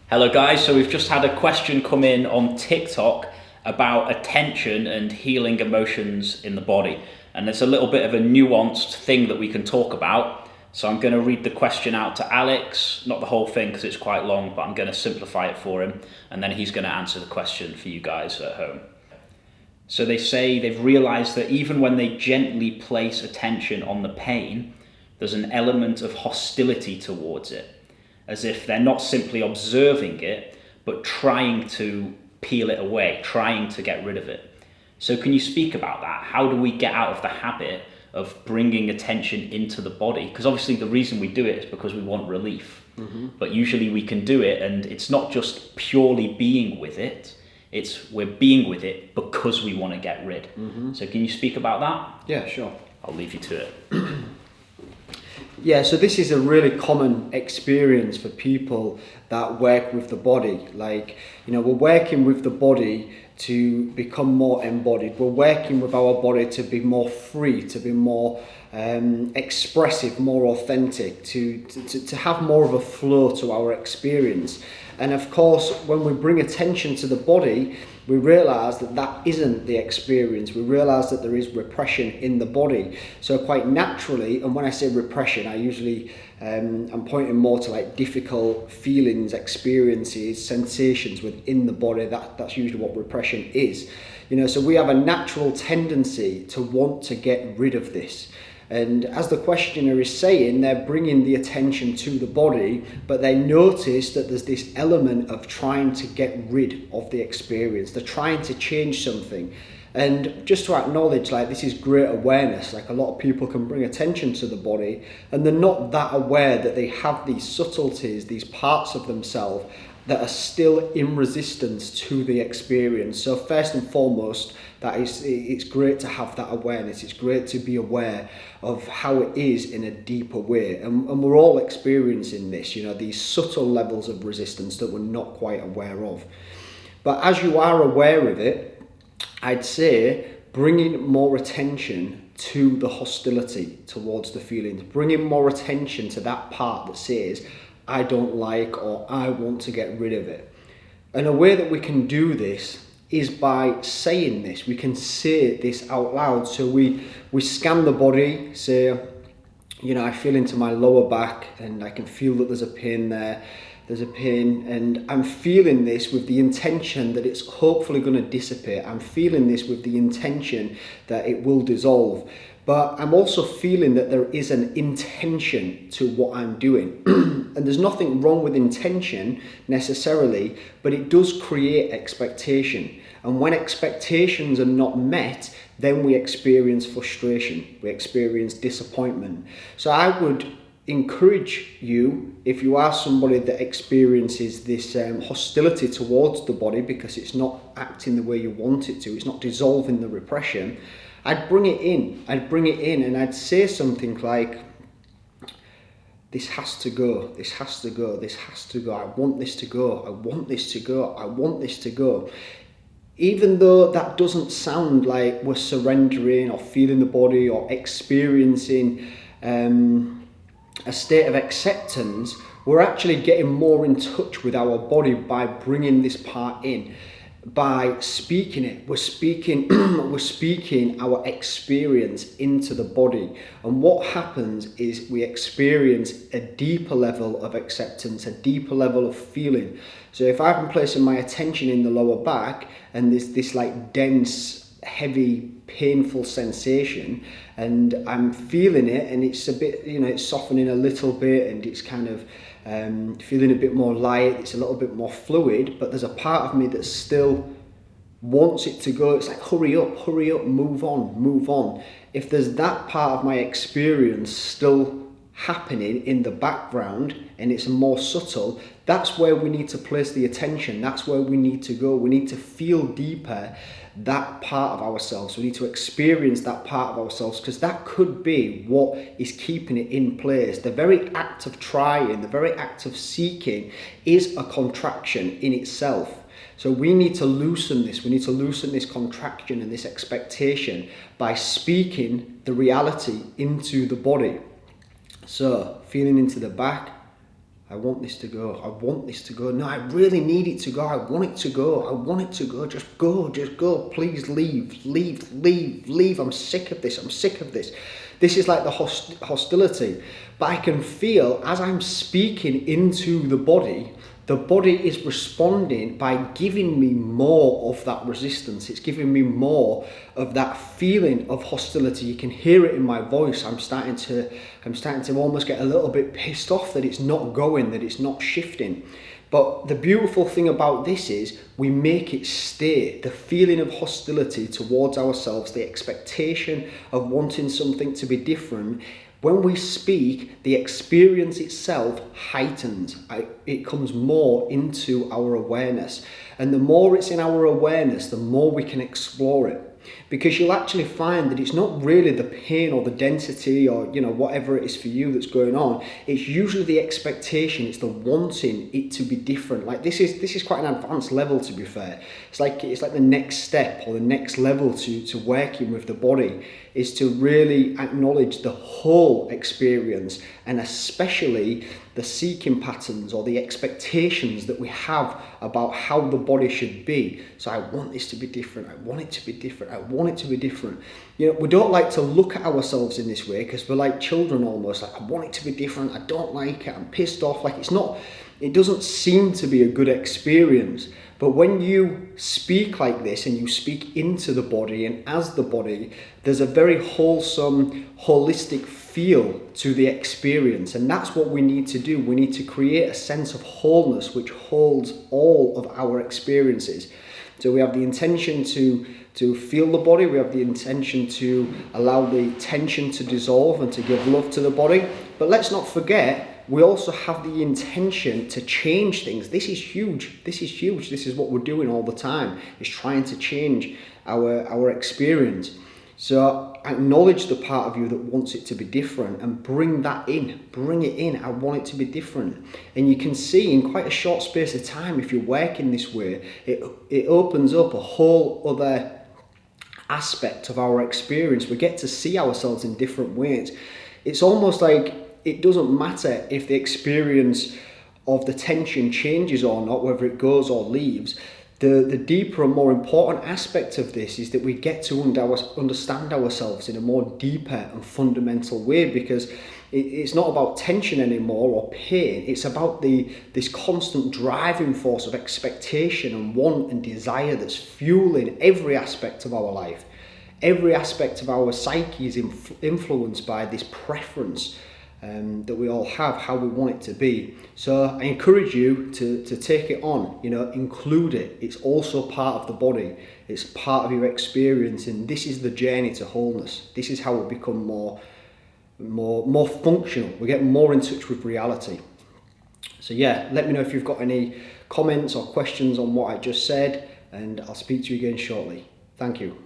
Hello guys, so we've just had a question come in on TikTok about attention and healing emotions in the body. And it's a little bit of a nuanced thing that we can talk about. So I'm going to read the question out to Alex, not the whole thing because it's quite long, but I'm going to simplify it for him. And then he's going to answer the question for you guys at home. So they say they've realized that even when they gently place attention on the pain, there's an element of hostility towards it, as if they're not simply observing it, but trying to peel it away, trying to get rid of it. So can you speak about that? How do we get out of the habit of bringing attention into the body? Because obviously the reason we do it is because we want relief. But usually we can do it and it's not just purely being with it, it's we're being with it because we want to get rid. So can you speak about that? Yeah, sure. I'll leave you to it. Yeah, so this is a really common experience for people that work with the body. Like, we're working with the body to become more embodied. We're working with our body to be more free, to be more expressive, more authentic, to have more of a flow to our experience. And of course, when we bring attention to the body, we realise that that isn't the experience. We realise that there is repression in the body. So quite naturally, and when I say repression, I usually, I'm pointing more to like difficult feelings, experiences, sensations within the body. That's usually what repression is. So we have a natural tendency to want to get rid of this. And as the questioner is saying, they're bringing the attention to the body, but they notice that there's this element of trying to get rid of the experience. They're trying to change something. And just to acknowledge, this is great awareness. A lot of people can bring attention to the body and they're not that aware that they have these subtleties, these parts of themselves that are still in resistance to the experience. So first and foremost, it's great to have that awareness. It's great to be aware of how it is in a deeper way. And we're all experiencing this, these subtle levels of resistance that we're not quite aware of. But as you are aware of it, I'd say bringing more attention to the hostility towards the feelings, bringing more attention to that part that says, I don't like or I want to get rid of it. And a way that we can do this is by saying this. We can say this out loud. So we scan the body, say, I feel into my lower back and I can feel that there's a pain there. There's a pain and I'm feeling this with the intention that it's hopefully going to dissipate. I'm feeling this with the intention that it will dissolve. But I'm also feeling that there is an intention to what I'm doing. And there's nothing wrong with intention necessarily, but it does create expectation. And when expectations are not met, then we experience frustration, we experience disappointment. So I would encourage you, if you are somebody that experiences this hostility towards the body because it's not acting the way you want it to, it's not dissolving the repression, I'd bring it in and I'd say something like, this has to go, this has to go, this has to go, I want this to go, I want this to go, I want this to go. Even though that doesn't sound like we're surrendering or feeling the body or experiencing a state of acceptance, we're actually getting more in touch with our body by bringing this part in. By speaking it, we're speaking our experience into the body. And what happens is we experience a deeper level of acceptance, a deeper level of feeling. So if I've been placing my attention in the lower back and there's this dense, heavy, painful sensation and I'm feeling it and it's a bit, it's softening a little bit and it's kind of feeling a bit more light, it's a little bit more fluid, but there's a part of me that still wants it to go. It's like, hurry up, move on. If there's that part of my experience still happening in the background and it's more subtle, that's where we need to place the attention. That's where we need to go. We need to feel deeper that part of ourselves. We need to experience that part of ourselves because that could be what is keeping it in place. The very act of trying, the very act of seeking is a contraction in itself. So we need to loosen this. We need to loosen this contraction and this expectation by speaking the reality into the body. So feeling into the back, I want this to go. I want this to go. No, I really need it to go. I want it to go. I want it to go. Just go. Just go. Please leave. Leave. Leave. Leave. I'm sick of this. I'm sick of this. This is like the hostility. But I can feel as I'm speaking into the body is responding by giving me more of that resistance. It's giving me more of that feeling of hostility. You can hear it in my voice. I'm starting to almost get a little bit pissed off that it's not going, that it's not shifting. But the beautiful thing about this is we make it stay. The feeling of hostility towards ourselves, the expectation of wanting something to be different. When we speak, the experience itself heightens. It comes more into our awareness. And the more it's in our awareness, the more we can explore it. Because you'll actually find that it's not really the pain or the density or whatever it is for you that's going on. It's usually the expectation. It's the wanting it to be different. Like this is quite an advanced level, to be fair. It's like the next step or the next level to working with the body is to really acknowledge the whole experience, and especially the seeking patterns or the expectations that we have about how the body should be. So I want this to be different. I want it to be different. I want it to be different. We don't like to look at ourselves in this way because we're like children almost. Like, I want it to be different. I don't like it. I'm pissed off. Like it doesn't seem to be a good experience. But when you speak like this and you speak into the body and as the body, there's a very wholesome, holistic feel to the experience. And that's what we need to do. We need to create a sense of wholeness which holds all of our experiences. So we have the intention to feel the body. We have the intention to allow the tension to dissolve and to give love to the body. But let's not forget, we also have the intention to change things. This is huge. This is huge. This is what we're doing all the time, is trying to change our experience. So acknowledge the part of you that wants it to be different and bring that in. Bring it in. I want it to be different. And you can see in quite a short space of time, if you're working this way, it opens up a whole other aspect of our experience. We get to see ourselves in different ways. It's almost like it doesn't matter if the experience of the tension changes or not, whether it goes or leaves. The deeper and more important aspect of this is that we get to understand ourselves in a more deeper and fundamental way, because it's not about tension anymore or pain. It's about this constant driving force of expectation and want and desire that's fueling every aspect of our life. Every aspect of our psyche is influenced by this preference that we all have, how we want it to be. So I encourage you to take it on, include it. It's also part of the body. It's part of your experience, and this is the journey to wholeness. This is how we become more functional. We get more in touch with reality. So yeah, let me know if you've got any comments or questions on what I just said, and I'll speak to you again shortly. Thank you.